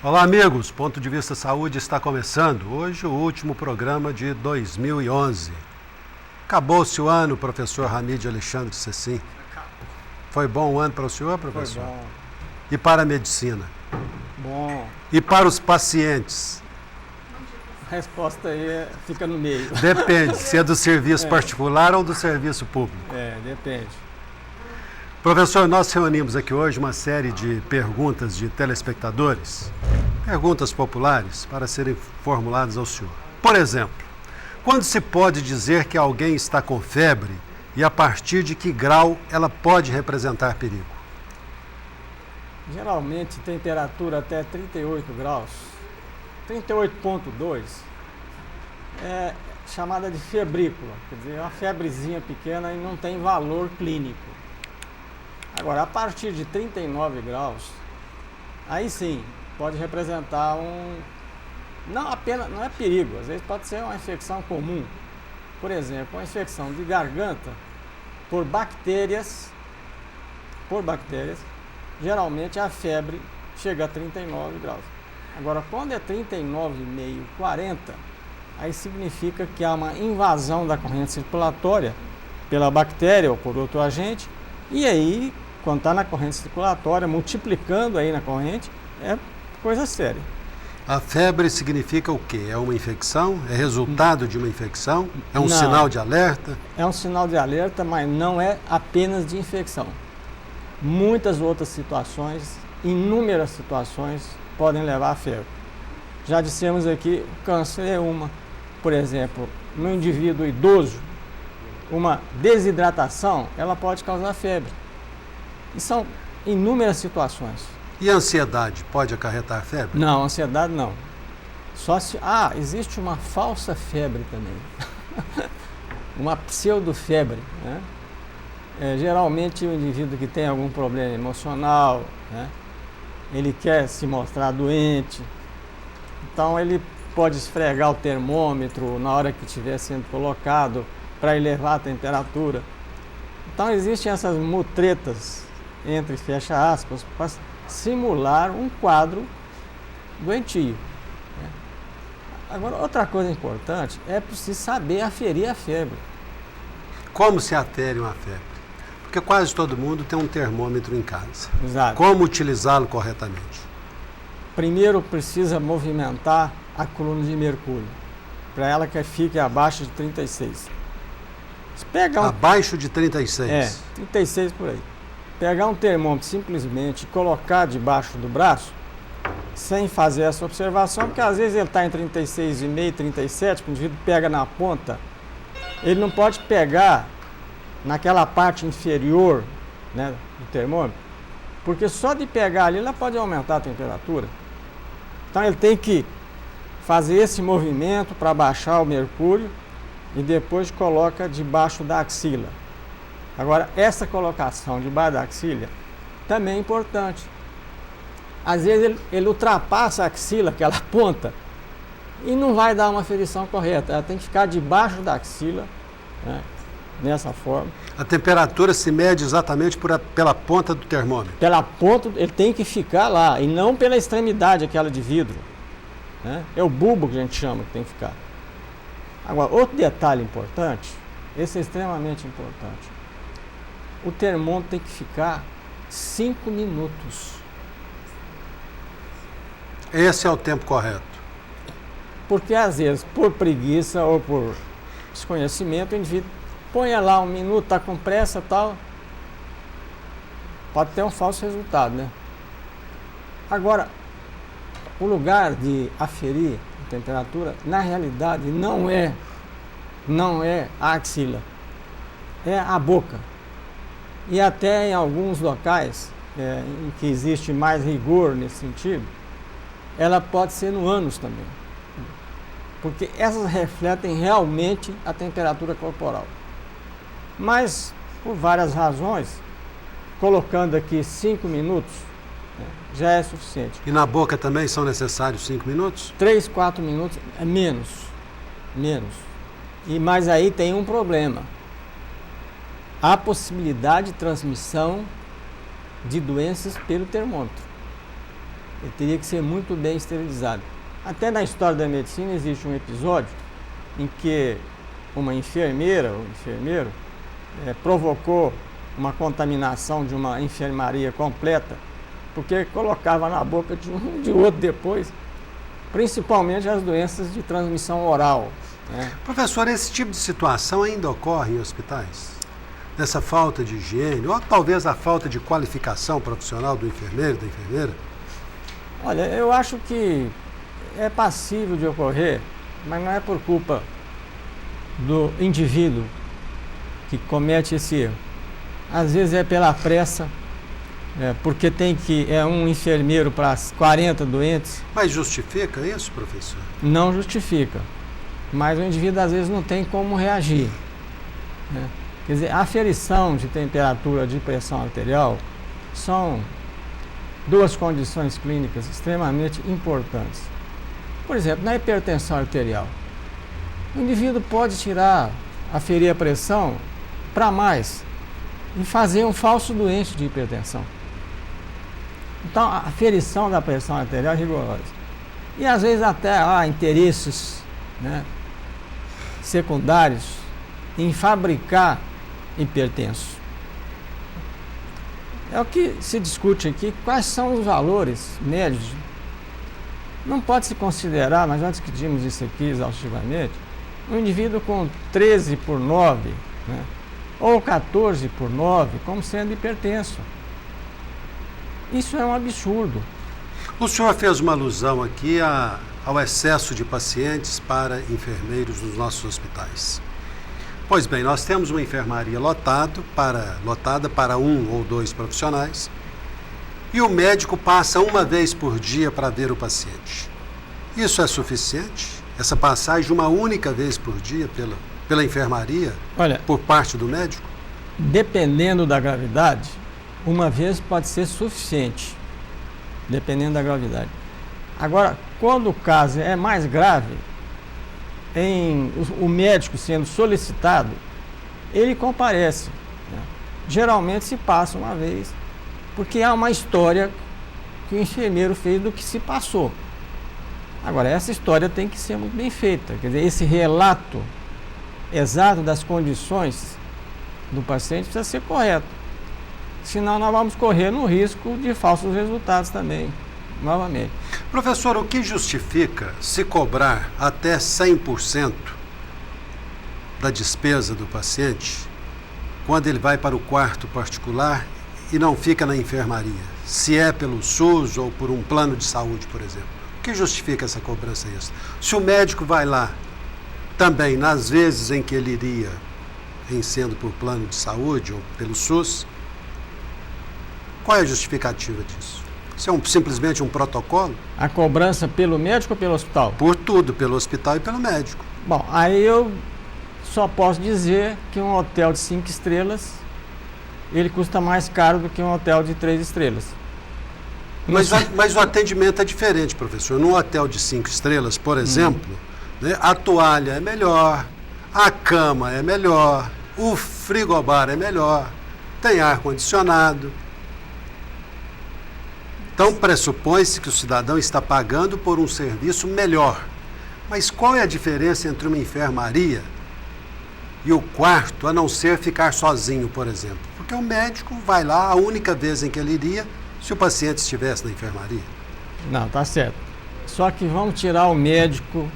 Olá, amigos. Ponto de Vista Saúde está começando. Hoje, o último programa de 2011. Acabou-se o ano, professor Hamid Alexandre Cecim. Foi bom o ano para o senhor, professor? Foi bom. E para a medicina? Bom. E para os pacientes? A resposta aí fica no meio. Depende, se é do serviço particular ou do serviço público. Depende. Professor, nós reunimos aqui hoje uma série de perguntas de telespectadores, perguntas populares para serem formuladas ao senhor. Por exemplo, quando se pode dizer que alguém está com febre e a partir de que grau ela pode representar perigo? Geralmente, temperatura até 38 graus, 38,2, é chamada de febrícula, quer dizer, é uma febrezinha pequena e não tem valor clínico. Agora, a partir de 39 graus, aí sim, pode representar não é perigo, às vezes pode ser uma infecção comum. Por exemplo, uma infecção de garganta por bactérias, geralmente a febre chega a 39 graus. Agora, quando é 39,5, 40, aí significa que há uma invasão da corrente circulatória pela bactéria ou por outro agente, e aí, quando está na corrente circulatória, multiplicando aí na corrente, é coisa séria. A febre significa o quê? É uma infecção? É resultado de uma infecção? É um Não. Sinal de alerta? É um sinal de alerta, mas não é apenas de infecção. Muitas outras situações, inúmeras situações, podem levar à febre. Já dissemos aqui, o câncer é uma. Por exemplo, no indivíduo idoso, uma desidratação, ela pode causar febre. E são inúmeras situações. E a ansiedade pode acarretar febre? Não, ansiedade não. Só se... existe uma falsa febre também. Uma pseudofebre, né? Geralmente o indivíduo que tem algum problema emocional, né? Ele quer se mostrar doente, então ele pode esfregar o termômetro na hora que estiver sendo colocado para elevar a temperatura. Então existem essas mutretas, entre fecha aspas, para simular um quadro doentio. Agora, outra coisa importante é preciso saber aferir a febre. Como se afere uma febre? Porque quase todo mundo tem um termômetro em casa. Exato. Como utilizá-lo corretamente? Primeiro precisa movimentar a coluna de mercúrio, para ela que fique abaixo de 36. Se pegar Abaixo de 36? 36 por aí. Pegar um termômetro simplesmente e colocar debaixo do braço, sem fazer essa observação, porque às vezes ele está em 36,5, 37, o indivíduo pega na ponta, ele não pode pegar naquela parte inferior, né, do termômetro, porque só de pegar ali ela pode aumentar a temperatura. Então ele tem que fazer esse movimento para baixar o mercúrio e depois coloca debaixo da axila. Agora, essa colocação debaixo da axila também é importante. Às vezes ele ultrapassa a axila, aquela ponta, e não vai dar uma aferição correta. Ela tem que ficar debaixo da axila, né, nessa forma. A temperatura se mede exatamente pela ponta do termômetro? Pela ponta, ele tem que ficar lá, e não pela extremidade, aquela de vidro, né? É o bulbo que a gente chama que tem que ficar. Agora, outro detalhe importante, esse é extremamente importante. O termômetro tem que ficar 5 minutos. Esse é o tempo correto? Porque às vezes, por preguiça ou por desconhecimento, o indivíduo põe lá 1 minuto, está com pressa e tal. Pode ter um falso resultado, né? Agora, o lugar de aferir a temperatura, na realidade, não é a axila, é a boca. E até em alguns locais em que existe mais rigor nesse sentido, ela pode ser no ânus também. Porque essas refletem realmente a temperatura corporal. Mas, por várias razões, colocando aqui 5 minutos, já é suficiente. E na boca também são necessários 5 minutos? 3, 4 minutos é menos. Mas aí tem um problema. Há possibilidade de transmissão de doenças pelo termômetro. ele teria que ser muito bem esterilizado. Até na história da medicina existe um episódio em que uma enfermeira ou enfermeiro provocou uma contaminação de uma enfermaria completa, porque colocava na boca de um de outro depois, principalmente as doenças de transmissão oral. Né? Professor, esse tipo de situação ainda ocorre em hospitais? Dessa falta de higiene, ou talvez a falta de qualificação profissional do enfermeiro, da enfermeira? Olha, eu acho que é passível de ocorrer, mas não é por culpa do indivíduo que comete esse erro. Às vezes é pela pressa, porque é um enfermeiro para 40 doentes. Mas justifica isso, professor? Não justifica, mas o indivíduo às vezes não tem como reagir. Né? Quer dizer, a aferição de temperatura, de pressão arterial são duas condições clínicas extremamente importantes. Por exemplo, na hipertensão arterial, o indivíduo pode aferir a pressão para mais e fazer um falso doente de hipertensão. Então, a aferição da pressão arterial é rigorosa. E às vezes até há interesses, né, secundários em fabricar hipertenso. É o que se discute aqui, quais são os valores médios. Não pode se considerar, nós já discutimos isso aqui exaustivamente, um indivíduo com 13/9, né, ou 14/9 como sendo hipertenso. Isso é um absurdo. O senhor fez uma alusão aqui ao excesso de pacientes para enfermeiros nos nossos hospitais. Pois bem, nós temos uma enfermaria lotada para 1 ou 2 profissionais e o médico passa uma vez por dia para ver o paciente. Isso é suficiente? Essa passagem uma única vez por dia pela enfermaria, por parte do médico? Dependendo da gravidade, uma vez pode ser suficiente, dependendo da gravidade. Agora, quando o caso é mais grave, o médico sendo solicitado, ele comparece. Né? Geralmente se passa uma vez, porque há uma história que o enfermeiro fez do que se passou. Agora, essa história tem que ser muito bem feita, quer dizer, esse relato exato das condições do paciente precisa ser correto. Senão nós vamos correr no risco de falsos resultados também, novamente. Professor, o que justifica se cobrar até 100% da despesa do paciente quando ele vai para o quarto particular e não fica na enfermaria? Se é pelo SUS ou por um plano de saúde, por exemplo. O que justifica essa cobrança extra? Se o médico vai lá também nas vezes em que ele iria, em sendo por plano de saúde ou pelo SUS, qual é a justificativa disso? Isso é simplesmente um protocolo? A cobrança pelo médico ou pelo hospital? Por tudo, pelo hospital e pelo médico. Bom, aí eu só posso dizer que um hotel de 5 estrelas, ele custa mais caro do que um hotel de 3 estrelas. Mas o atendimento é diferente, professor. Num hotel de 5 estrelas, por exemplo, né, a toalha é melhor, a cama é melhor, o frigobar é melhor, tem ar-condicionado. Então, pressupõe-se que o cidadão está pagando por um serviço melhor. Mas qual é a diferença entre uma enfermaria e o quarto, a não ser ficar sozinho, por exemplo? Porque o médico vai lá a única vez em que ele iria se o paciente estivesse na enfermaria. Não, tá certo. Só que vamos tirar o médico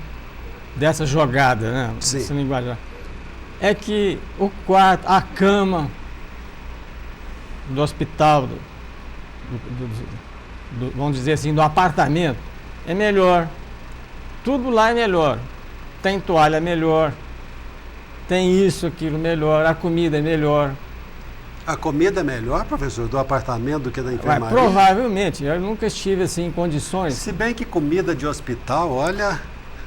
dessa jogada, né? Sim. Essa linguagem. É que o quarto, a cama do hospital, vamos dizer assim, do apartamento, é melhor. Tudo lá é melhor. Tem toalha melhor, tem isso, aquilo melhor, a comida é melhor. A comida é melhor, professor, do apartamento do que da enfermaria? Mas, provavelmente, eu nunca estive assim em condições. Se bem que comida de hospital, olha,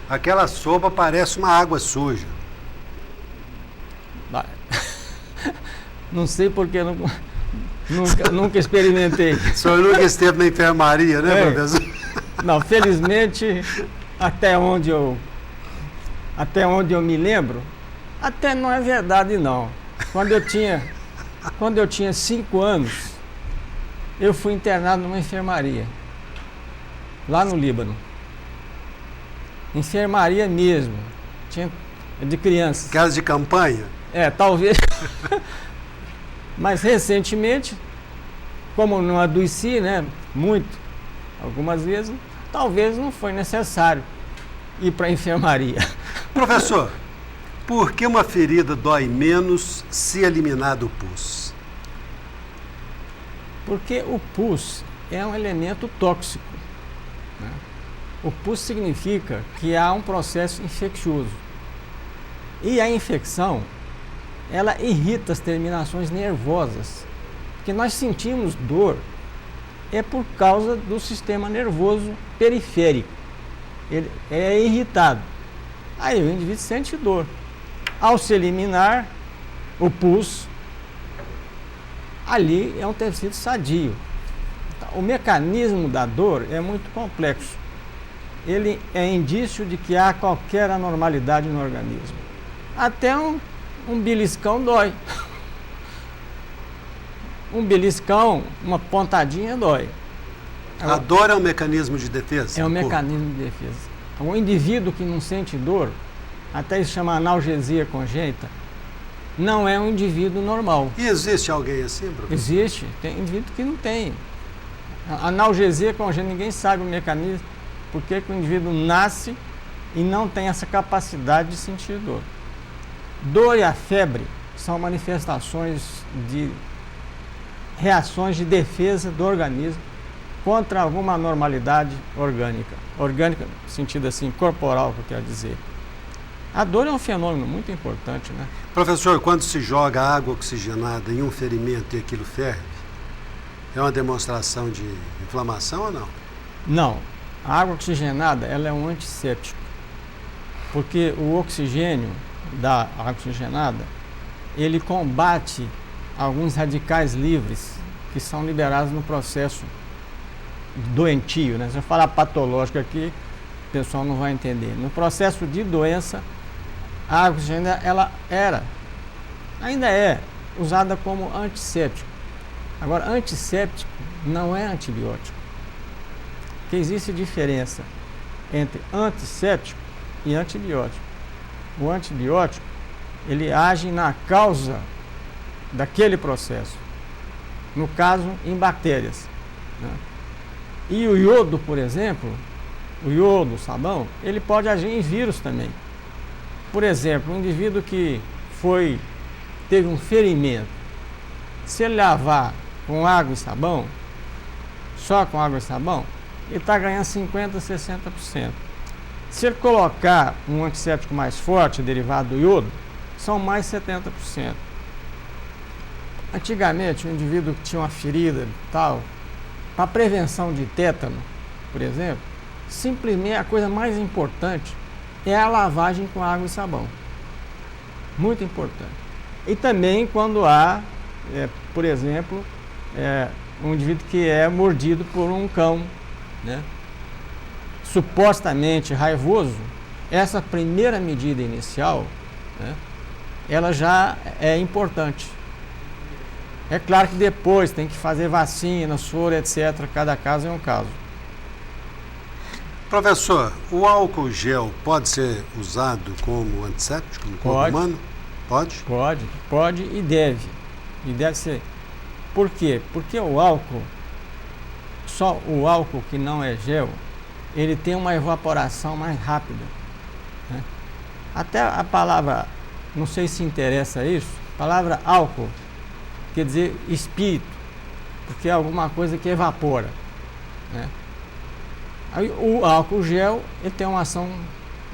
aquela sopa parece uma água suja. Não sei porque nunca experimentei. O senhor nunca esteve na enfermaria, né, professor? Não, felizmente, até onde eu me lembro, até não é verdade não. Quando eu tinha 5 anos, eu fui internado numa enfermaria. lá no Líbano. Enfermaria mesmo, tinha de crianças. Casa de campanha? Talvez. Mas recentemente, como não adoeci, né, muito, algumas vezes, talvez não foi necessário ir para a enfermaria. Professor, por que uma ferida dói menos se eliminar do pus? Porque o pus é um elemento tóxico, né? O pus significa que há um processo infeccioso. E a infecção, ela irrita as terminações nervosas. Porque nós sentimos dor é por causa do sistema nervoso periférico. Ele é irritado. Aí o indivíduo sente dor. Ao se eliminar o pus, ali é um tecido sadio. O mecanismo da dor é muito complexo. Ele é indício de que há qualquer anormalidade no organismo. Até um beliscão dói. Um beliscão, uma pontadinha dói. A dor é um mecanismo de defesa? É um mecanismo de defesa. O indivíduo que não sente dor, até isso chama analgesia congênita, não é um indivíduo normal. E existe alguém assim, professor? Existe. Tem indivíduo que não tem. A analgesia congênita, ninguém sabe o mecanismo, por que o indivíduo nasce e não tem essa capacidade de sentir dor. Dor e a febre são manifestações de reações de defesa do organismo contra alguma anormalidade orgânica. Orgânica, no sentido assim, corporal, que eu quero dizer. A dor é um fenômeno muito importante, né? Professor, quando se joga água oxigenada em um ferimento e aquilo ferve, é uma demonstração de inflamação ou não? Não. A água oxigenada, ela é um antisséptico. Porque o oxigênio da água oxigenada, ele combate alguns radicais livres que são liberados no processo doentio, né? Se eu falar patológico aqui, o pessoal não vai entender. No processo de doença, a água oxigenada, ela ainda é usada como antisséptico. Agora, antisséptico não é antibiótico. Porque existe diferença entre antisséptico e antibiótico. O antibiótico, ele age na causa daquele processo. No caso, em bactérias, né? E o iodo, por exemplo, o iodo, o sabão, ele pode agir em vírus também. Por exemplo, um indivíduo que teve um ferimento, se ele lavar com água e sabão, só com água e sabão, ele está ganhando 50%, 60%. Se ele colocar um antisséptico mais forte, derivado do iodo, são mais 70%. Antigamente, um indivíduo que tinha uma ferida tal, para prevenção de tétano, por exemplo, simplesmente a coisa mais importante é a lavagem com água e sabão. Muito importante. E também quando há, por exemplo, um indivíduo que é mordido por um cão, né, supostamente raivoso, essa primeira medida inicial, né, ela já é importante. É claro que depois tem que fazer vacina, soro, etc. Cada caso é um caso. Professor, o álcool gel pode ser usado como antisséptico no corpo humano? Pode? Pode e deve. E deve ser. Por quê? Porque o álcool, só o álcool que não é gel, ele tem uma evaporação mais rápida, né? Até a palavra, não sei se interessa isso, a palavra álcool quer dizer espírito, porque é alguma coisa que evapora, né? Aí, o álcool gel, ele tem uma ação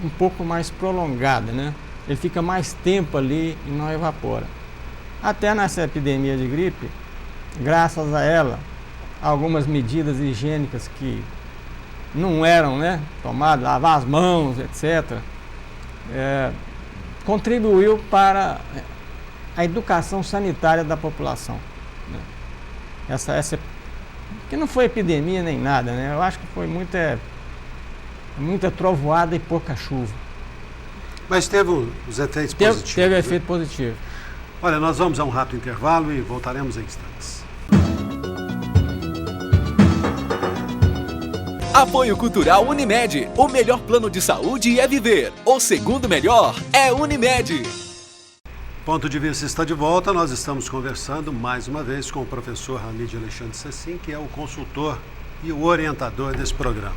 um pouco mais prolongada, né? Ele fica mais tempo ali e não evapora. Até nessa epidemia de gripe, graças a ela, algumas medidas higiênicas que não eram, né, tomadas, lavar as mãos, etc., contribuiu para a educação sanitária da população, né? Essa que não foi epidemia nem nada, né? Eu acho que foi muita trovoada e pouca chuva. Mas teve os efeitos positivos. Teve né? efeito positivo. Olha, nós vamos a um rápido intervalo e voltaremos em instantes. Apoio Cultural Unimed. O melhor plano de saúde é viver. O segundo melhor é Unimed. Ponto de Vista está de volta. Nós estamos conversando mais uma vez com o professor Hamid Alexandre Cecim, que é o consultor e o orientador desse programa.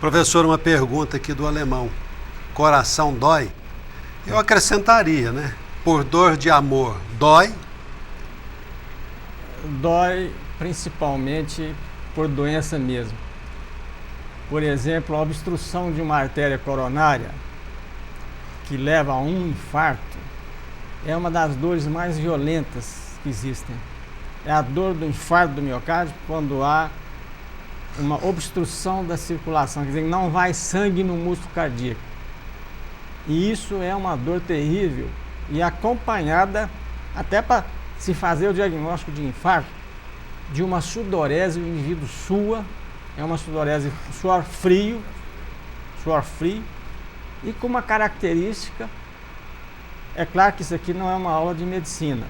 Professor, uma pergunta aqui do alemão. Coração dói? Eu acrescentaria, né? Por dor de amor, dói? Dói principalmente por doença mesmo. Por exemplo, a obstrução de uma artéria coronária que leva a um infarto é uma das dores mais violentas que existem. É a dor do infarto do miocárdio quando há uma obstrução da circulação, quer dizer, não vai sangue no músculo cardíaco. E isso é uma dor terrível e acompanhada, até para se fazer o diagnóstico de infarto, de uma sudorese. O indivíduo sua, é uma sudorese, suor frio, e com uma característica, é claro que isso aqui não é uma aula de medicina,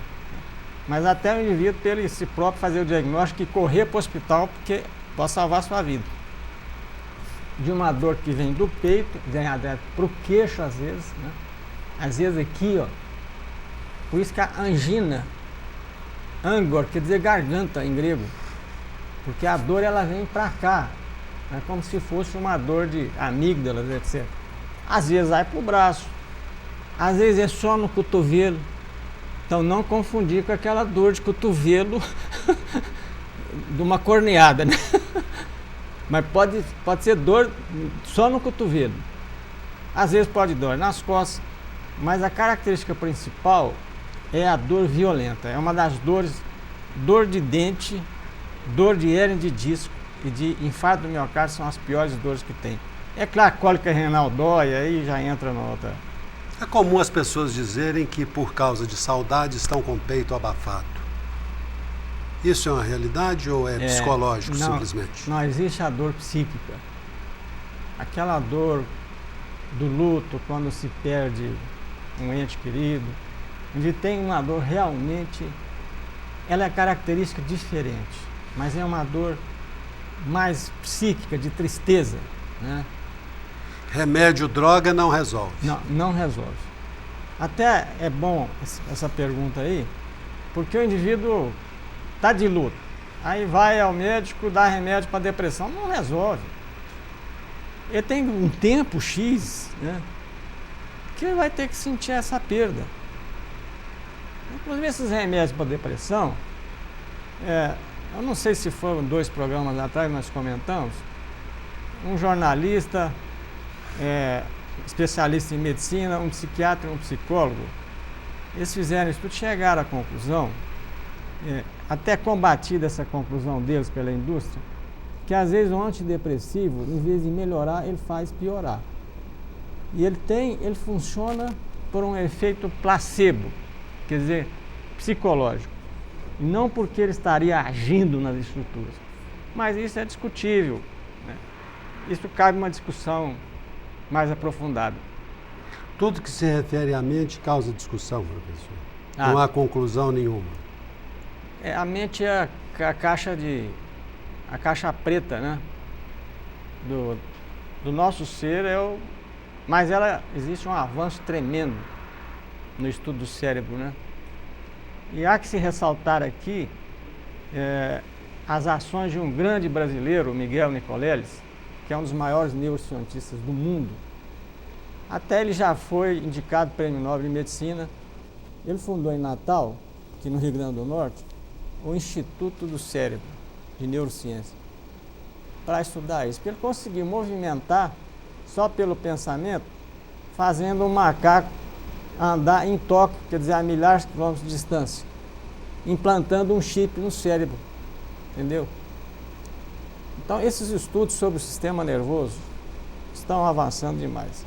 mas até o indivíduo, para ele si próprio fazer o diagnóstico e correr para o hospital, porque pode salvar a sua vida. De uma dor que vem do peito, vem para o queixo às vezes, né? Às vezes aqui, ó. Por isso que a angina, angor, quer dizer garganta em grego, porque a dor ela vem para cá, é como se fosse uma dor de amígdalas, etc. Às vezes vai para o braço, às vezes é só no cotovelo. Então não confundir com aquela dor de cotovelo de uma corneada, né? Mas pode ser dor só no cotovelo. Às vezes pode dor nas costas, mas a característica principal é a dor violenta. É uma das dores, dor de dente, dor de hérnia de disco e de infarto do miocárdio são as piores dores que tem. É claro, cólica renal dói, aí já entra na outra. É comum as pessoas dizerem que por causa de saudade estão com o peito abafado. Isso é uma realidade ou é psicológico simplesmente? Não, existe a dor psíquica. Aquela dor do luto quando se perde um ente querido, onde tem uma dor realmente, ela é característica diferente, mas é uma dor mais psíquica, de tristeza, né? Remédio, droga não resolve? Não resolve. Até é bom essa pergunta aí, porque o indivíduo está de luto, aí vai ao médico, dá remédio para depressão, não resolve. Ele tem um tempo X, né, que ele vai ter que sentir essa perda. Inclusive esses remédios para depressão, eu não sei se foram 2 programas atrás que nós comentamos, um jornalista, especialista em medicina, um psiquiatra e um psicólogo, eles fizeram isso tudo, chegaram à conclusão, até combatida essa conclusão deles pela indústria, que às vezes o antidepressivo, em vez de melhorar, ele faz piorar. E ele funciona por um efeito placebo, quer dizer, psicológico. E não porque ele estaria agindo nas estruturas. Mas isso é discutível, né? Isso cabe uma discussão mais aprofundada. Tudo que se refere à mente causa discussão, professor. Não há conclusão nenhuma. A mente é a caixa preta, né? Do nosso ser, mas existe um avanço tremendo no estudo do cérebro, né? E há que se ressaltar aqui as ações de um grande brasileiro, Miguel Nicoleles, que é um dos maiores neurocientistas do mundo. Até ele já foi indicado Prêmio Nobel de Medicina. Ele fundou em Natal, aqui no Rio Grande do Norte, o Instituto do Cérebro de Neurociência, para estudar isso. Porque ele conseguiu movimentar, só pelo pensamento, fazendo um macaco andar em toque, quer dizer, a milhares de quilômetros de distância, implantando um chip no cérebro, entendeu? Então, esses estudos sobre o sistema nervoso estão avançando demais.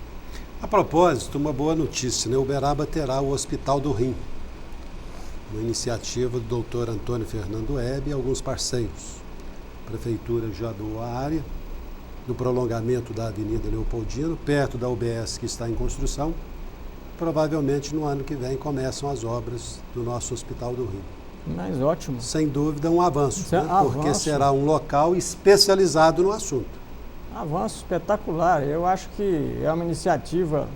A propósito, uma boa notícia, né? Uberaba terá o Hospital do Rim, uma iniciativa do Dr. Antônio Fernando Hebe e alguns parceiros. A Prefeitura já doou a área do prolongamento da Avenida Leopoldino, perto da UBS que está em construção. Provavelmente no ano que vem começam as obras do nosso Hospital do Rim. Mas ótimo. Sem dúvida um avanço, né? Avanço. Porque será um local especializado no assunto. Avanço espetacular. Eu acho que é uma iniciativa,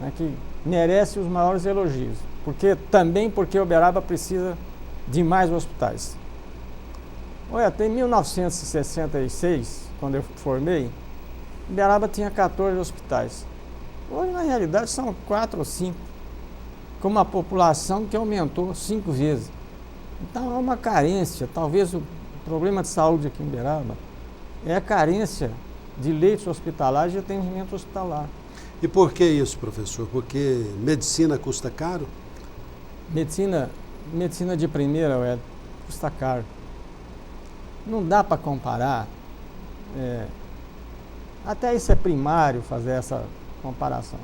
né, que merece os maiores elogios. Porque Uberaba precisa de mais hospitais. Olha, até em 1966, quando eu formei, Uberaba tinha 14 hospitais. Hoje, na realidade, são 4 ou 5, com uma população que aumentou 5 vezes. Então, há uma carência. Talvez o problema de saúde aqui em Uberaba é a carência de leitos hospitalares e de atendimento hospitalar. E por que isso, professor? Porque medicina custa caro? Medicina de primeira, custa caro. Não dá para comparar. Até isso é primário fazer essa comparação.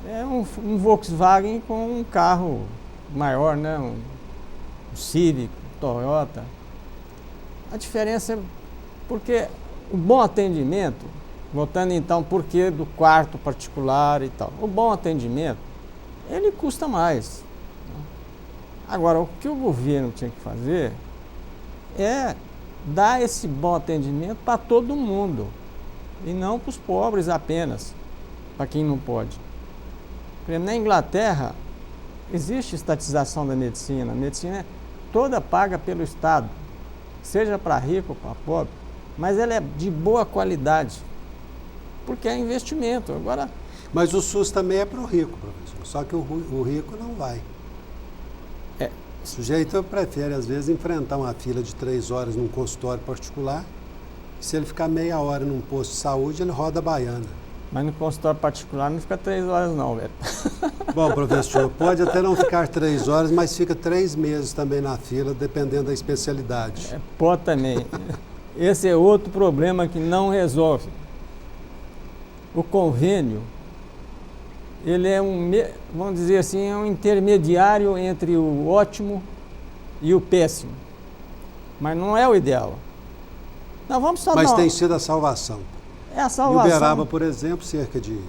É um Volkswagen com um carro maior, né? Um Civic, um Toyota. A diferença é porque o bom atendimento, voltando então por que do quarto particular e tal, o bom atendimento, ele custa mais. Agora, o que o governo tinha que fazer é dar esse bom atendimento para todo mundo e não para os pobres apenas, para quem não pode. Por exemplo, na Inglaterra, existe estatização da medicina. A medicina é toda paga pelo Estado, seja para rico ou para pobre, mas ela é de boa qualidade, porque é investimento. Agora, mas o SUS também é para o rico, professor, só que o rico não vai. O sujeito prefere, às vezes, enfrentar uma fila de 3 horas num consultório particular. Se ele ficar meia hora num posto de saúde, ele roda a baiana. Mas no consultório particular não fica 3 horas não, velho. Bom, professor, pode até não ficar 3 horas, mas fica 3 meses também na fila, dependendo da especialidade. Pode também. Esse é outro problema que não resolve. O convênio, ele é vamos dizer assim, é um intermediário entre o ótimo e o péssimo. Mas não é o ideal. Não, vamos só Mas tem sido a salvação. É a salvação. Em Uberaba, por exemplo, cerca de,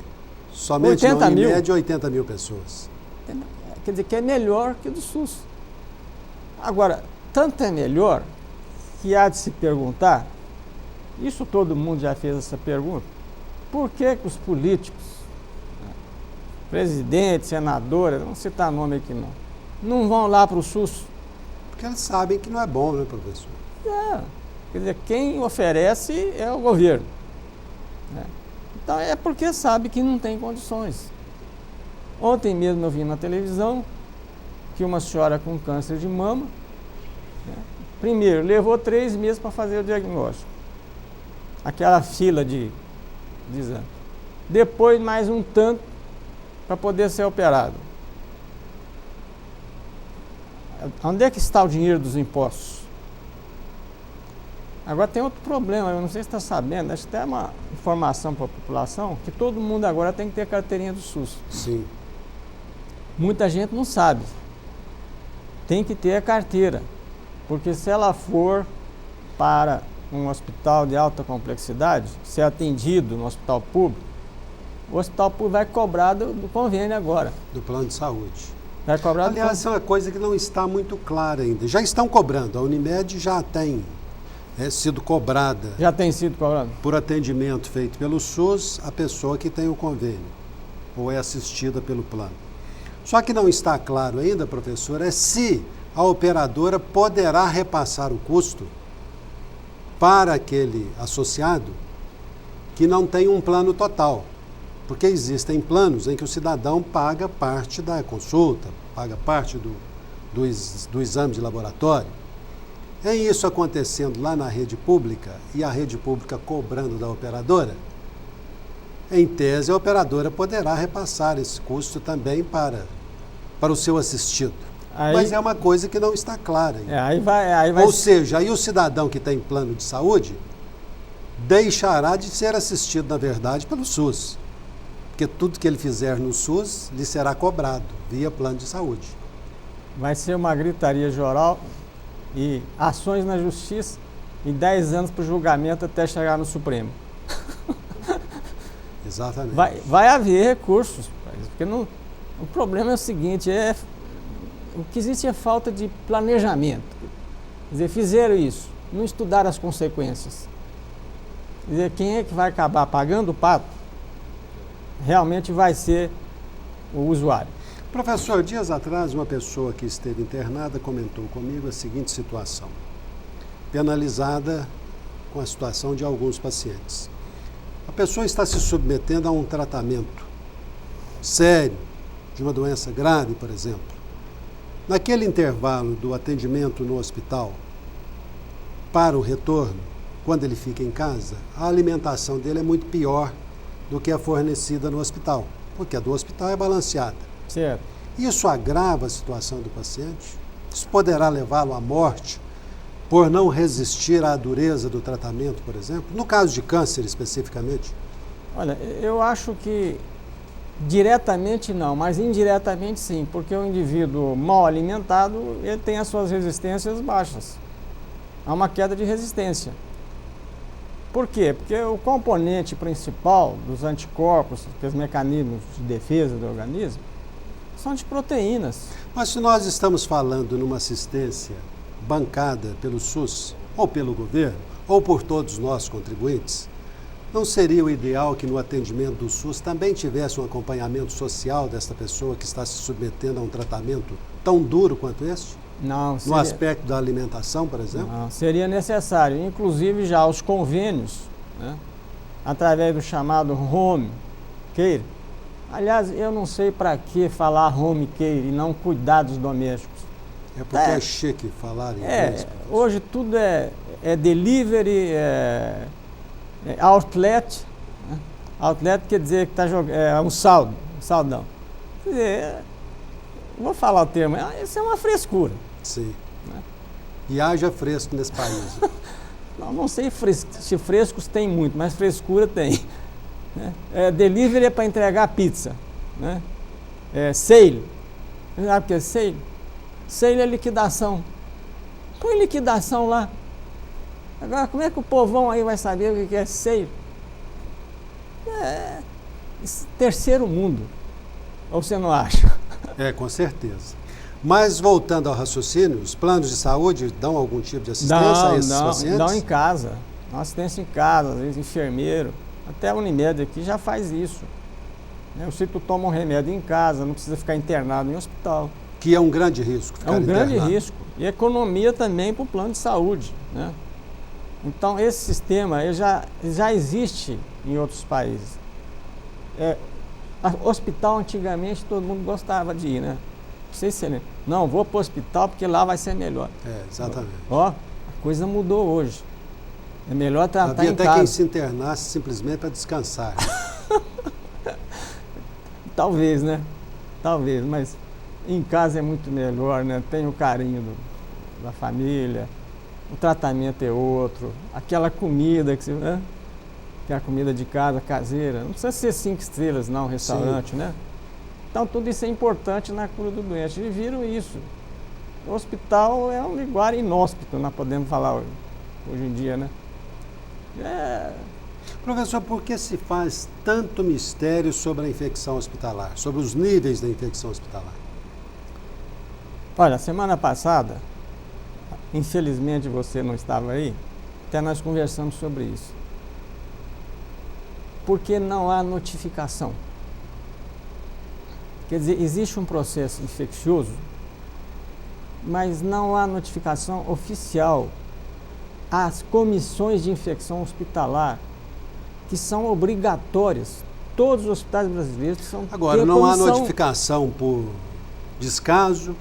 somente não, em média, 80 mil pessoas. Quer dizer que é melhor que o do SUS. Agora, tanto é melhor que há de se perguntar, isso todo mundo já fez essa pergunta, por que os políticos, presidente, senadora, não citar nome aqui não vão lá para o SUS? Porque eles sabem que não é bom, né, professor? Quer dizer, quem oferece é o governo. Então é porque sabe que não tem condições. Ontem mesmo eu vi na televisão que uma senhora com câncer de mama, primeiro, levou 3 meses para fazer o diagnóstico. Aquela fila de exame. Depois mais um tanto para poder ser operado. Onde é que está o dinheiro dos impostos? Agora tem outro problema, eu não sei se está sabendo, acho que tem uma informação para a população que todo mundo agora tem que ter carteirinha do SUS. Sim. Muita gente não sabe. Tem que ter a carteira, porque se ela for para um hospital de alta complexidade, ser atendido no hospital público, o hospital público vai cobrar do convênio agora. Do plano de saúde. Vai cobrar Aliás, é uma coisa que não está muito clara ainda. Já estão cobrando, a Unimed já tem sido cobrada. Já tem sido cobrado? Por atendimento feito pelo SUS, a pessoa que tem o convênio, ou é assistida pelo plano. Só que não está claro ainda, professor, é se a operadora poderá repassar o custo para aquele associado que não tem um plano total. Porque existem planos em que o cidadão paga parte da consulta, paga parte do exame de laboratório. É isso acontecendo lá na rede pública e a rede pública cobrando da operadora? Em tese, a operadora poderá repassar esse custo também para o seu assistido. Mas é uma coisa que não está clara ainda. Ou seja, aí o cidadão que tem plano de saúde deixará de ser assistido, na verdade, pelo SUS. Porque tudo que ele fizer no SUS lhe será cobrado via plano de saúde. Vai ser uma gritaria geral e ações na justiça e 10 anos para o julgamento até chegar no Supremo. Exatamente. Vai haver recursos, porque o problema é o seguinte, o que existe é falta de planejamento. Quer dizer, fizeram isso, não estudaram as consequências. Quer dizer, quem é que vai acabar pagando o pato realmente vai ser o usuário. Professor, dias atrás, uma pessoa que esteve internada comentou comigo a seguinte situação, penalizada com a situação de alguns pacientes. A pessoa está se submetendo a um tratamento sério, de uma doença grave, por exemplo. Naquele intervalo do atendimento no hospital, para o retorno, quando ele fica em casa, a alimentação dele é muito pior do que a fornecida no hospital, porque a do hospital é balanceada. Certo. Isso agrava a situação do paciente? Isso poderá levá-lo à morte por não resistir à dureza do tratamento, por exemplo? No caso de câncer, especificamente? Olha, eu acho que diretamente não, mas indiretamente sim, porque o indivíduo mal alimentado, ele tem as suas resistências baixas. Há uma queda de resistência. Por quê? Porque o componente principal dos anticorpos, aqueles mecanismos de defesa do organismo, são de proteínas. Mas se nós estamos falando numa assistência bancada pelo SUS, ou pelo governo, ou por todos nós contribuintes, não seria o ideal que no atendimento do SUS também tivesse um acompanhamento social dessa pessoa que está se submetendo a um tratamento tão duro quanto este? Não, no aspecto da alimentação, por exemplo? Não, seria necessário. Inclusive já os convênios, né, através do chamado home care. Aliás, eu não sei para que falar home care e não cuidados domésticos. É porque é chique falar em inglês. Hoje tudo é delivery, outlet. Né? Outlet quer dizer que está jogando, um saldão. Quer dizer, vou falar o termo, isso é uma frescura. Sim. Né? E haja fresco nesse país. Não sei se frescos tem muito, mas frescura tem. Né? Delivery é para entregar pizza. Né? Sale. Você sabe o que é sale? Sale é liquidação. Põe liquidação lá. Agora, como é que o povão aí vai saber o que é sale? Terceiro mundo. Ou você não acha? Com certeza. Mas, voltando ao raciocínio, os planos de saúde dão algum tipo de assistência a esses pacientes? Dão em casa. Assistência em casa, às vezes enfermeiro. Até a Unimed aqui já faz isso. Se tu toma um remédio em casa, não precisa ficar internado em hospital. Que é um grande risco. É um grande risco. E economia também para o plano de saúde. Né? Então, esse sistema ele já existe em outros países. Hospital, antigamente, todo mundo gostava de ir, né? Não sei se você lembra. Não, vou para o hospital porque lá vai ser melhor. Exatamente. A coisa mudou hoje. É melhor tratar Havia em até casa. quem se internasse simplesmente para descansar. Talvez, né? Talvez, mas em casa é muito melhor, né? Tem o carinho da família, o tratamento é outro, aquela comida que você... Né? Que é a comida de casa, caseira. Não precisa ser 5 estrelas, não, restaurante, Sim. né? Então, tudo isso é importante na cura do doente. E viram isso. O hospital é um lugar inóspito, nós podemos falar hoje em dia, né? Professor, por que se faz tanto mistério sobre a infecção hospitalar, sobre os níveis da infecção hospitalar? Olha, semana passada, infelizmente você não estava aí, até nós conversamos sobre isso. Porque não há notificação. Quer dizer, existe um processo infeccioso, mas não há notificação oficial às comissões de infecção hospitalar, que são obrigatórias. Todos os hospitais brasileiros são. Agora, não há notificação por descaso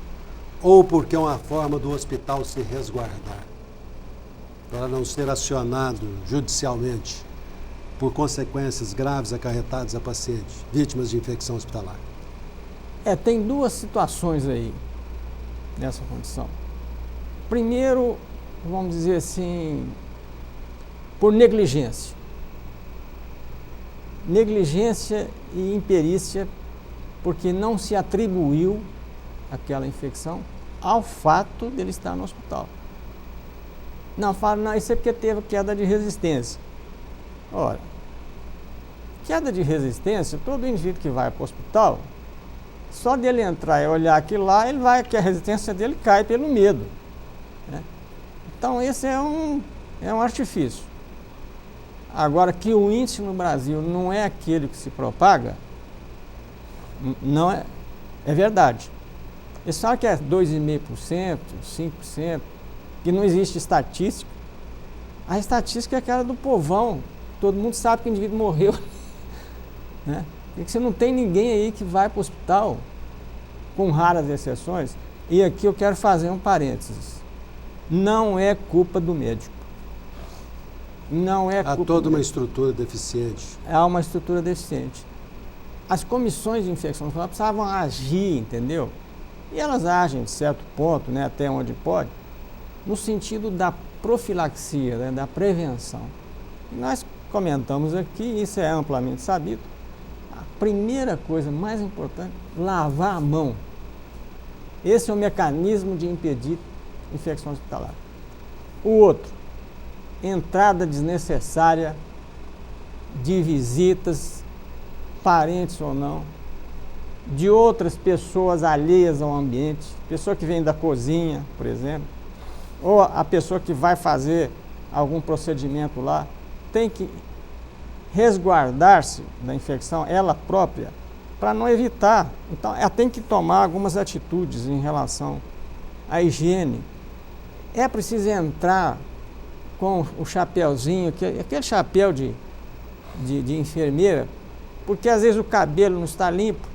ou porque é uma forma do hospital se resguardar, para não ser acionado judicialmente por consequências graves acarretadas a pacientes, vítimas de infecção hospitalar? Tem duas situações aí, nessa condição. Primeiro, vamos dizer assim, por negligência. Negligência e imperícia, porque não se atribuiu aquela infecção ao fato dele estar no hospital. Não, fala, não, isso é porque teve queda de resistência. Ora, queda de resistência, todo indivíduo que vai para o hospital, só dele entrar e olhar aquilo lá, que a resistência dele cai pelo medo. Né? Então esse é um artifício. Agora, que o índice no Brasil não é aquele que se propaga, não é, é verdade. Eles falam que é 2,5%, 5%, que não existe estatística. A estatística é aquela do povão. Todo mundo sabe que o indivíduo morreu. Né? E que você não tem ninguém aí que vai para o hospital, com raras exceções. E aqui eu quero fazer um parênteses. Não é culpa do médico. Não é culpa. Há toda uma estrutura deficiente. Há uma estrutura deficiente. As comissões de infecção hospitalar precisavam agir, entendeu? E elas agem de certo ponto, né, até onde pode, no sentido da profilaxia, né, da prevenção. E nós comentamos aqui, isso é amplamente sabido, a primeira coisa mais importante, lavar a mão. Esse é o mecanismo de impedir infecção hospitalar. O outro, entrada desnecessária de visitas, parentes ou não, de outras pessoas alheias ao ambiente, pessoa que vem da cozinha, por exemplo, ou a pessoa que vai fazer algum procedimento lá, tem que resguardar-se da infecção, ela própria, para não evitar. Então, ela tem que tomar algumas atitudes em relação à higiene. É preciso entrar com o chapéuzinho, aquele chapéu de enfermeira, porque às vezes o cabelo não está limpo,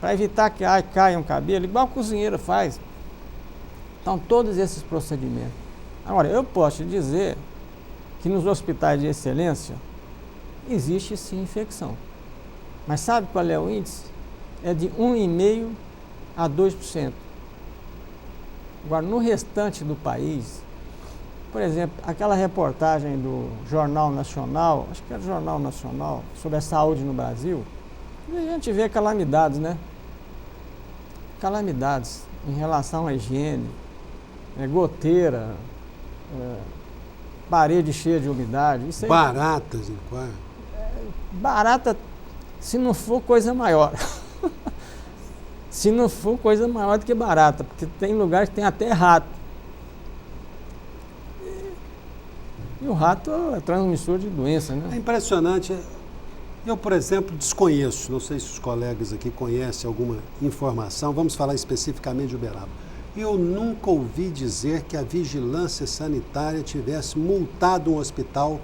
para evitar que caia um cabelo, igual a cozinheira faz. Então, todos esses procedimentos. Agora, eu posso te dizer que nos hospitais de excelência existe sim infecção. Mas sabe qual é o índice? É de 1,5% a 2%. Agora, no restante do país, por exemplo, aquela reportagem do Jornal Nacional, acho que era o Jornal Nacional, sobre a saúde no Brasil, e a gente vê calamidades, né? Calamidades em relação à higiene, goteira, parede cheia de umidade. Isso aí, baratas em quarto. Barata, se não for coisa maior. Se não for coisa maior do que barata, porque tem lugares que tem até rato. E o rato é transmissor de doença, né? É impressionante. Eu, por exemplo, desconheço, não sei se os colegas aqui conhecem alguma informação, vamos falar especificamente de Uberaba. Eu nunca ouvi dizer que a vigilância sanitária tivesse multado um hospital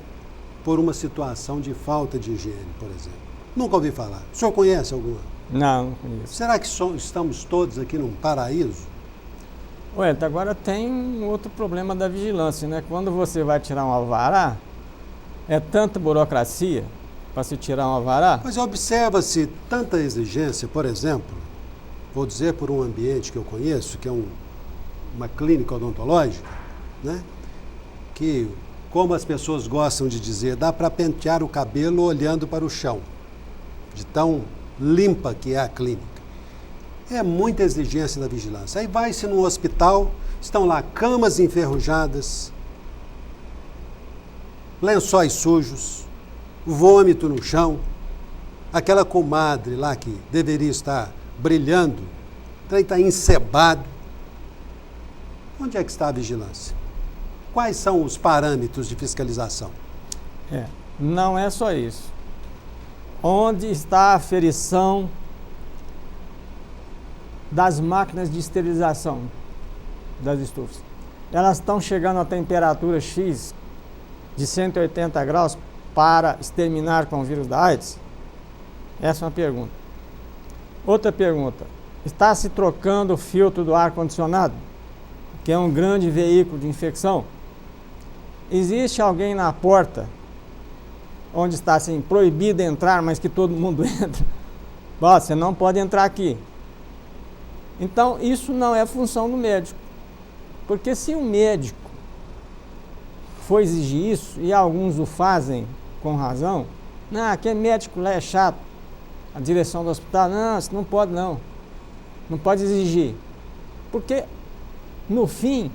por uma situação de falta de higiene, por exemplo. Nunca ouvi falar. O senhor conhece alguma? Não conheço. Será que estamos todos aqui num paraíso? Ué, agora tem um outro problema da vigilância, né? Quando você vai tirar um alvará, é tanta burocracia para se tirar um alvará. Mas observa-se tanta exigência, por exemplo, vou dizer por um ambiente que eu conheço, que é uma clínica odontológica, né? Que, como as pessoas gostam de dizer, dá para pentear o cabelo olhando para o chão, de tão limpa que é a clínica. É muita exigência da vigilância. Aí vai-se num hospital, estão lá camas enferrujadas, lençóis sujos, vômito no chão, aquela comadre lá que deveria estar brilhando, está encebado. Onde é que está a vigilância? Quais são os parâmetros de fiscalização? Não é só isso. Onde está a aferição das máquinas de esterilização das estufas? Elas estão chegando a temperatura X de 180 graus para exterminar com o vírus da AIDS? Essa é uma pergunta. Outra pergunta. Está se trocando o filtro do ar-condicionado, que é um grande veículo de infecção? Existe alguém na porta, onde está assim, proibido entrar, mas que todo mundo entra? Você não pode entrar aqui. Então, isso não é função do médico. Porque se um médico for exigir isso, e alguns o fazem com razão, aquele médico lá é chato, a direção do hospital, isso não pode não. Não pode exigir. Porque, no fim,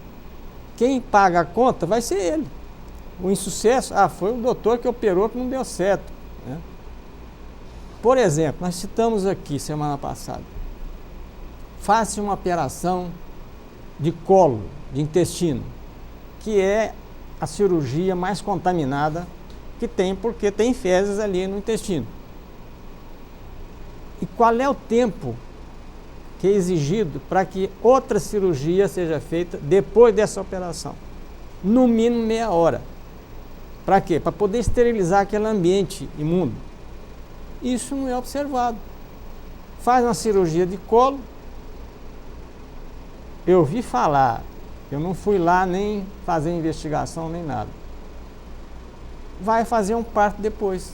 quem paga a conta vai ser ele. O insucesso, foi o doutor que operou que não deu certo, né? Por exemplo, nós citamos aqui semana passada, faça uma operação de colo, de intestino, que é a cirurgia mais contaminada que tem, porque tem fezes ali no intestino. E qual é o tempo que é exigido para que outra cirurgia seja feita depois dessa operação? No mínimo meia hora. Para quê? Para poder esterilizar aquele ambiente imundo. Isso não é observado. Faz uma cirurgia de colo. Eu ouvi falar, eu não fui lá nem fazer investigação nem nada. Vai fazer um parto depois.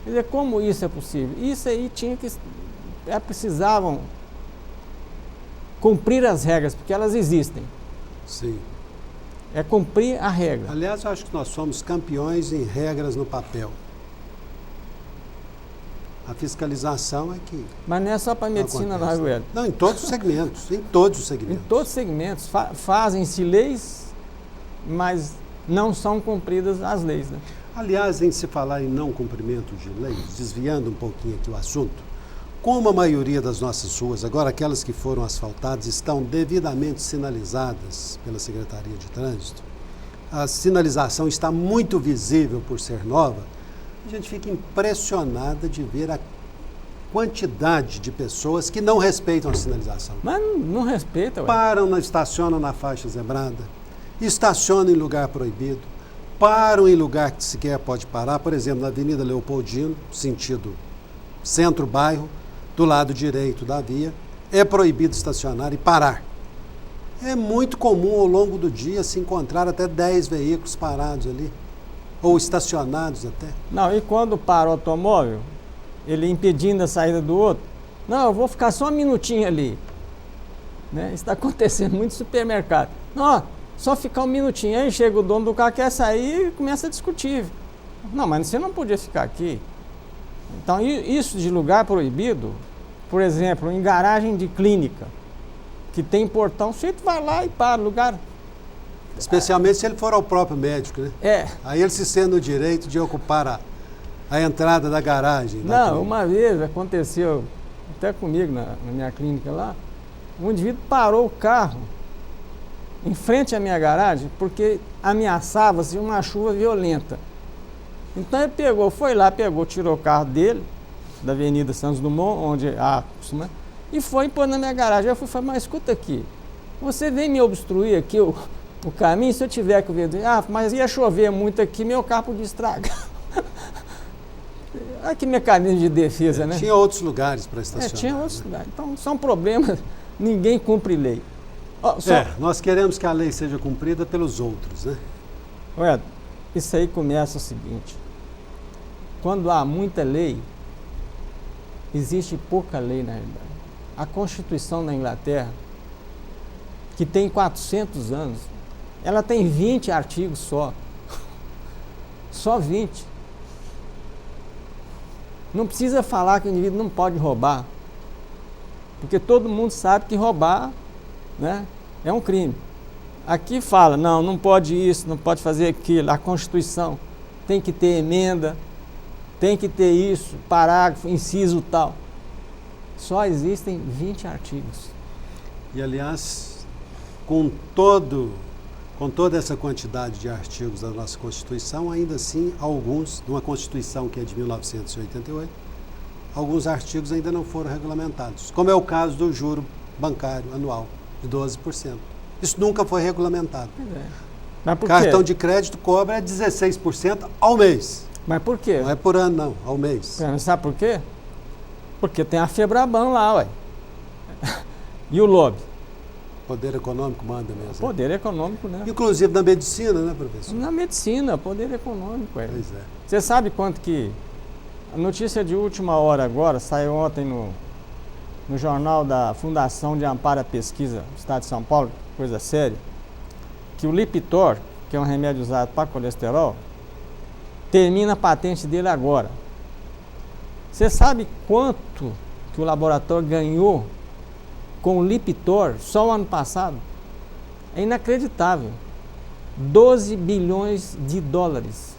Quer dizer, como isso é possível? Isso aí precisavam cumprir as regras, porque elas existem. Sim. É cumprir a regra. Aliás, eu acho que nós somos campeões em regras no papel. A fiscalização é que... Mas não é só para a medicina, não, Eduardo. Não, em todos os segmentos. Em todos os segmentos. Em todos os segmentos. Fazem-se leis, mas não são cumpridas as leis, né? Aliás, em se falar em não cumprimento de leis, desviando um pouquinho aqui o assunto, como a maioria das nossas ruas, agora aquelas que foram asfaltadas, estão devidamente sinalizadas pela Secretaria de Trânsito, a sinalização está muito visível por ser nova, a gente fica impressionada de ver a quantidade de pessoas que não respeitam a sinalização. Mas não respeita, ué. Param, estacionam na faixa zebrada, estacionam em lugar proibido, param em lugar que sequer pode parar, por exemplo, na Avenida Leopoldino, sentido centro-bairro, do lado direito da via, é proibido estacionar e parar. É muito comum ao longo do dia se encontrar até 10 veículos parados ali, ou estacionados até. Não, e quando para o automóvel, ele impedindo a saída do outro, não, eu vou ficar só um minutinho ali. Né? Isso está acontecendo muito no supermercado. Não, só ficar um minutinho, aí chega o dono do carro, quer sair e começa a discutir. Não, mas você não podia ficar aqui. Então, isso de lugar proibido, por exemplo, em garagem de clínica, que tem portão, o sujeito vai lá e para o lugar. Especialmente se ele for ao próprio médico, né? É. Aí ele se sente no direito de ocupar a entrada da garagem. Não, uma vez aconteceu, até comigo na minha clínica lá, um indivíduo parou o carro em frente à minha garagem porque ameaçava-se uma chuva violenta. Então ele foi lá, tirou o carro dele, da Avenida Santos Dumont, onde costuma, e foi pôr na minha garagem. Eu fui falar, mas escuta aqui, você vem me obstruir aqui o caminho, se eu tiver que ver, mas ia chover muito aqui, meu carro podia estragar. Olha que mecanismo de defesa, né? Tinha outros lugares para estacionar. Tinha outros lugares. Então, são problemas, ninguém cumpre lei. Nós queremos que a lei seja cumprida pelos outros, né? Olha, isso aí começa o seguinte, quando há muita lei, existe pouca lei na realidade. A Constituição da Inglaterra, que tem 400 anos, ela tem 20 artigos só. Só 20. Não precisa falar que o indivíduo não pode roubar, porque todo mundo sabe que roubar, né, é um crime. Aqui fala, não pode isso, não pode fazer aquilo, a Constituição tem que ter emenda, tem que ter isso, parágrafo, inciso tal. Só existem 20 artigos. E, aliás, com toda essa quantidade de artigos da nossa Constituição, ainda assim, alguns, de uma Constituição que é de 1988, alguns artigos ainda não foram regulamentados, como é o caso do juro bancário anual, de 12%. Isso nunca foi regulamentado. Mas por Cartão quê? de crédito cobra 16% ao mês. Mas por quê? Não é por ano, não, ao mês. Sabe por quê? Porque tem a Febraban lá, ué. E o lobby? Poder econômico manda mesmo. Poder econômico, né? Inclusive na medicina, né, professor? Na medicina, poder econômico, ué. Pois é. Você sabe quanto que... A notícia de última hora agora, saiu ontem no jornal da Fundação de Amparo à Pesquisa do Estado de São Paulo, coisa séria, que o Lipitor, que é um remédio usado para colesterol, termina a patente dele agora. Você sabe quanto que o laboratório ganhou com o Lipitor só o ano passado? É inacreditável. 12 bilhões de dólares.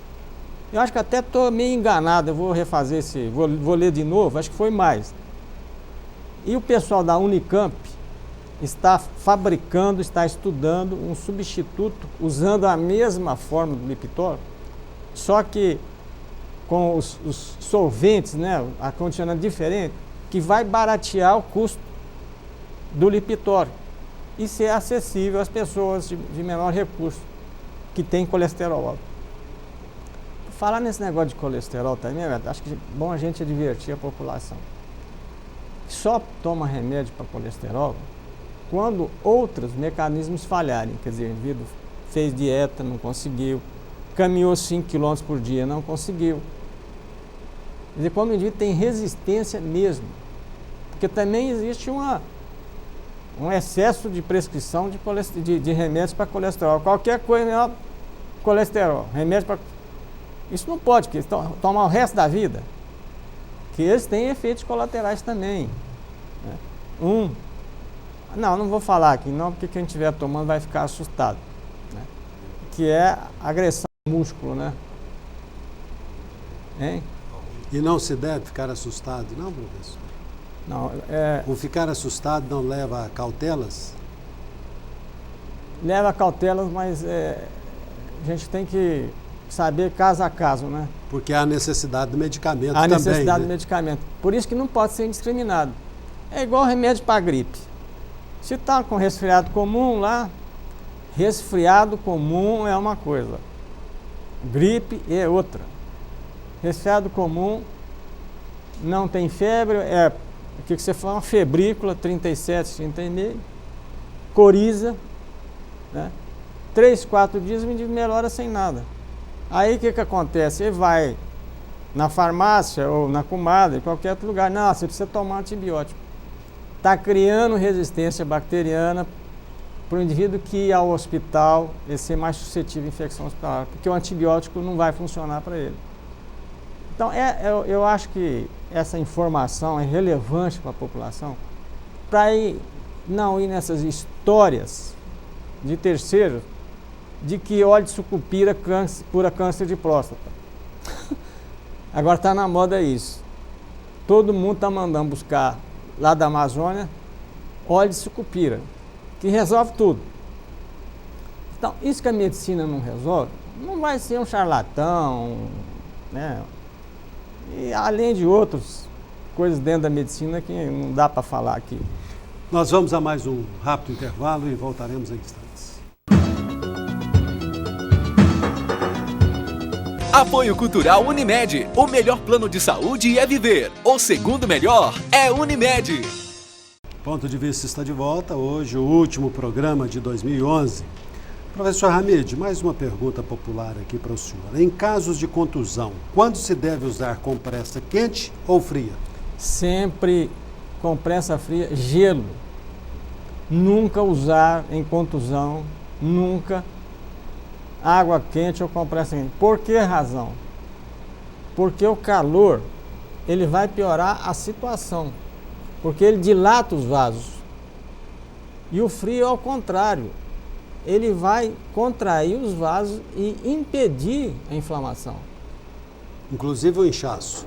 Eu acho que até estou meio enganado, eu vou refazer vou ler de novo, acho que foi mais. E o pessoal da Unicamp está fabricando, está estudando um substituto usando a mesma fórmula do Lipitor só que com os solventes, né, a condicionante diferente, que vai baratear o custo do Lipitor e ser acessível às pessoas de menor recurso que têm colesterol alto. Falar nesse negócio de colesterol também, acho que é bom a gente advertir a população. Só toma remédio para colesterol quando outros mecanismos falharem. Quer dizer, o indivíduo fez dieta, não conseguiu, caminhou 5 km por dia, não conseguiu. Quer dizer, quando o indivíduo tem resistência mesmo. Porque também existe um excesso de prescrição de remédios para colesterol. Qualquer coisa menor, colesterol, remédio para... Isso não pode, porque tomar o resto da vida. Que eles têm efeitos colaterais também. Né? Não vou falar aqui não, porque quem estiver tomando vai ficar assustado. Né? Que é agressão ao músculo, né? Hein? E não se deve ficar assustado, não, professor? Não, O ficar assustado não leva a cautelas? Leva a cautelas, mas a gente tem que saber caso a caso, né? Porque há necessidade do medicamento Há também. necessidade né? do medicamento. Por isso que não pode ser indiscriminado. É igual remédio para gripe. Se está com resfriado comum lá, resfriado comum é uma coisa, gripe é outra. Resfriado comum não tem febre, o que você fala, uma febrícula, 37, 39, coriza, né? 3, 4 dias o indivíduo melhora sem nada. Aí o que acontece? Ele vai na farmácia ou na comadre, em qualquer outro lugar, não, você precisa tomar antibiótico. Está criando resistência bacteriana para o indivíduo que ir ao hospital e ser mais suscetível à infecção hospitalar, porque o antibiótico não vai funcionar para ele. Então, eu acho que essa informação é relevante para a população, para não ir nessas histórias de terceiros de que óleo de sucupira cura câncer de próstata. Agora está na moda isso. Todo mundo está mandando buscar lá da Amazônia óleo de sucupira, que resolve tudo. Então, isso que a medicina não resolve, não vai ser um charlatão, né? E além de outras coisas dentro da medicina que não dá para falar aqui. Nós vamos a mais um rápido intervalo e voltaremos em instantes. Apoio Cultural Unimed. O melhor plano de saúde é viver. O segundo melhor é Unimed. Ponto de Vista está de volta. Hoje, o último programa de 2011. Professor Hamid, mais uma pergunta popular aqui para o senhor. Em casos de contusão, quando se deve usar compressa quente ou fria? Sempre compressa fria, gelo. Nunca usar em contusão, nunca água quente ou compressa quente. Por que razão? Porque o calor, ele vai piorar a situação, porque ele dilata os vasos. E o frio, ao contrário, ele vai contrair os vasos e impedir a inflamação. Inclusive o inchaço.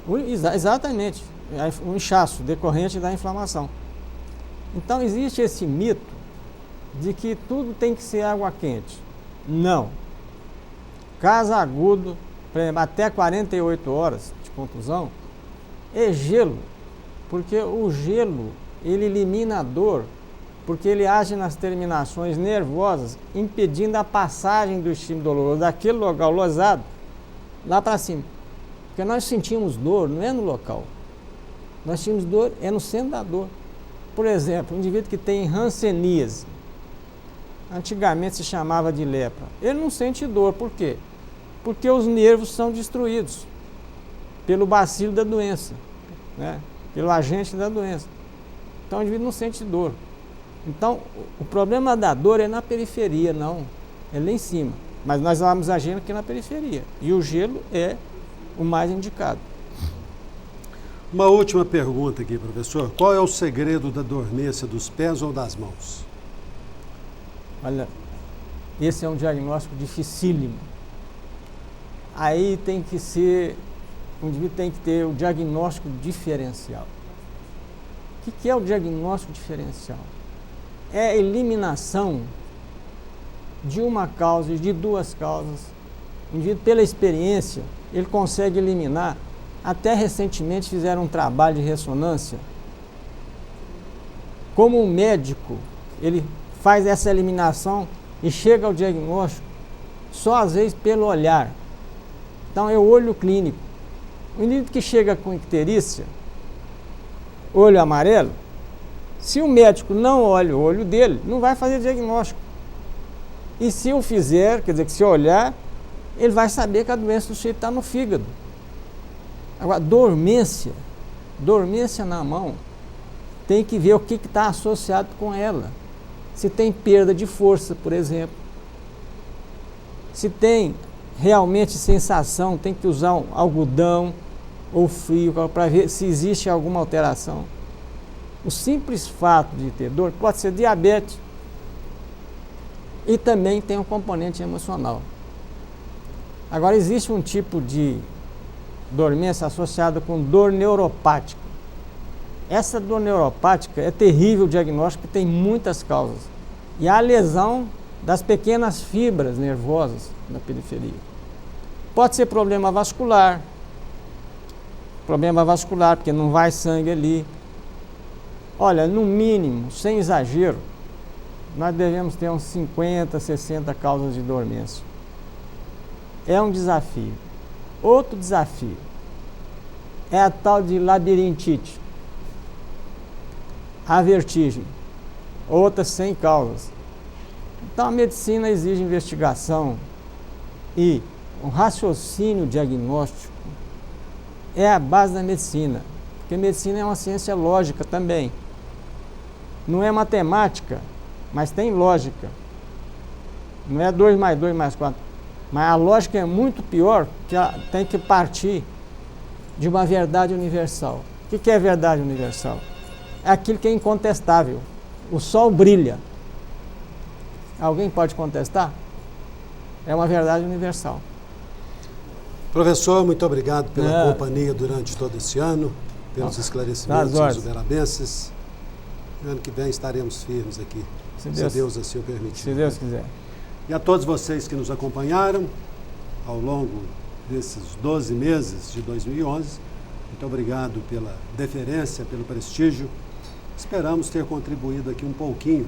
Exatamente, o inchaço decorrente da inflamação. Então existe esse mito de que tudo tem que ser água quente. Não. Caso agudo, por exemplo, até 48 horas de contusão, é gelo, porque o gelo, ele elimina a dor, porque ele age nas terminações nervosas, impedindo a passagem do estímulo doloroso daquele local losado lá para cima. Porque nós sentimos dor, não é no local. Nós sentimos dor, é no centro da dor. Por exemplo, um indivíduo que tem hanseníase, antigamente se chamava de lepra, ele não sente dor, por quê? Porque os nervos são destruídos pelo bacilo da doença, né? Pelo agente da doença. Então o indivíduo não sente dor. Então, o problema da dor é na periferia, não, é lá em cima. Mas nós vamos agindo aqui na periferia. E o gelo é o mais indicado. Uma última pergunta aqui, professor. Qual é o segredo da dormência dos pés ou das mãos? Olha, esse é um diagnóstico dificílimo. Aí tem que ser, o indivíduo tem que ter o diagnóstico diferencial. O que é o diagnóstico diferencial? É a eliminação de uma causa, de duas causas, O indivíduo, pela experiência, ele consegue eliminar. Até recentemente fizeram um trabalho de ressonância. Como um médico, ele faz essa eliminação e chega ao diagnóstico só às vezes pelo olhar. Então é o olho clínico. O indivíduo que chega com icterícia, olho amarelo, se o médico não olha o olho dele, não vai fazer diagnóstico. E se o fizer, quer dizer que se olhar, ele vai saber que a doença do sujeito está no fígado. Agora, dormência na mão, tem que ver o que está associado com ela. Se tem perda de força, por exemplo. Se tem realmente sensação, tem que usar um algodão ou frio para ver se existe alguma alteração. O simples fato de ter dor pode ser diabetes e também tem um componente emocional. Agora, existe um tipo de dormência associada com dor neuropática. Essa dor neuropática é terrível o diagnóstico, tem muitas causas. E há a lesão das pequenas fibras nervosas na periferia. Pode ser problema vascular, porque não vai sangue ali. Olha, no mínimo, sem exagero, nós devemos ter uns 50, 60 causas de dormência. É um desafio. Outro desafio é a tal de labirintite, a vertigem, outras 100 causas. Então a medicina exige investigação e um raciocínio diagnóstico é a base da medicina, porque a medicina é uma ciência lógica também. Não é matemática, mas tem lógica. Não é 2 mais 2 mais 4. Mas a lógica é muito pior, que ela tem que partir de uma verdade universal. O que é verdade universal? É aquilo que é incontestável. O sol brilha. Alguém pode contestar? É uma verdade universal. Professor, muito obrigado pela companhia durante todo esse ano, pelos esclarecimentos aos uberabenses. No ano que vem estaremos firmes aqui, se Deus assim o permitir. Se Deus quiser. E a todos vocês que nos acompanharam ao longo desses 12 meses de 2011, muito obrigado pela deferência, pelo prestígio. Esperamos ter contribuído aqui um pouquinho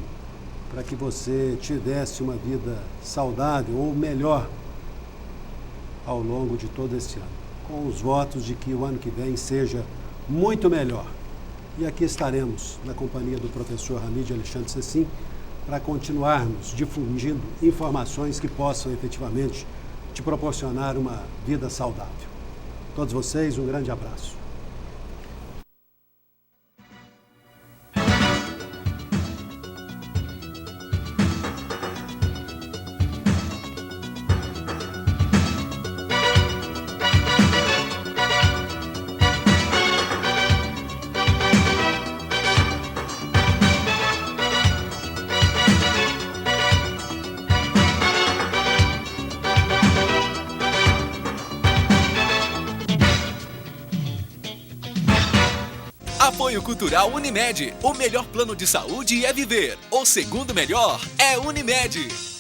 para que você tivesse uma vida saudável ou melhor ao longo de todo esse ano, com os votos de que o ano que vem seja muito melhor. E aqui estaremos na companhia do professor Hamid Alexandre Cecim para continuarmos difundindo informações que possam efetivamente te proporcionar uma vida saudável. Todos vocês, um grande abraço. Apoio Cultural Unimed. O melhor plano de saúde é viver. O segundo melhor é Unimed.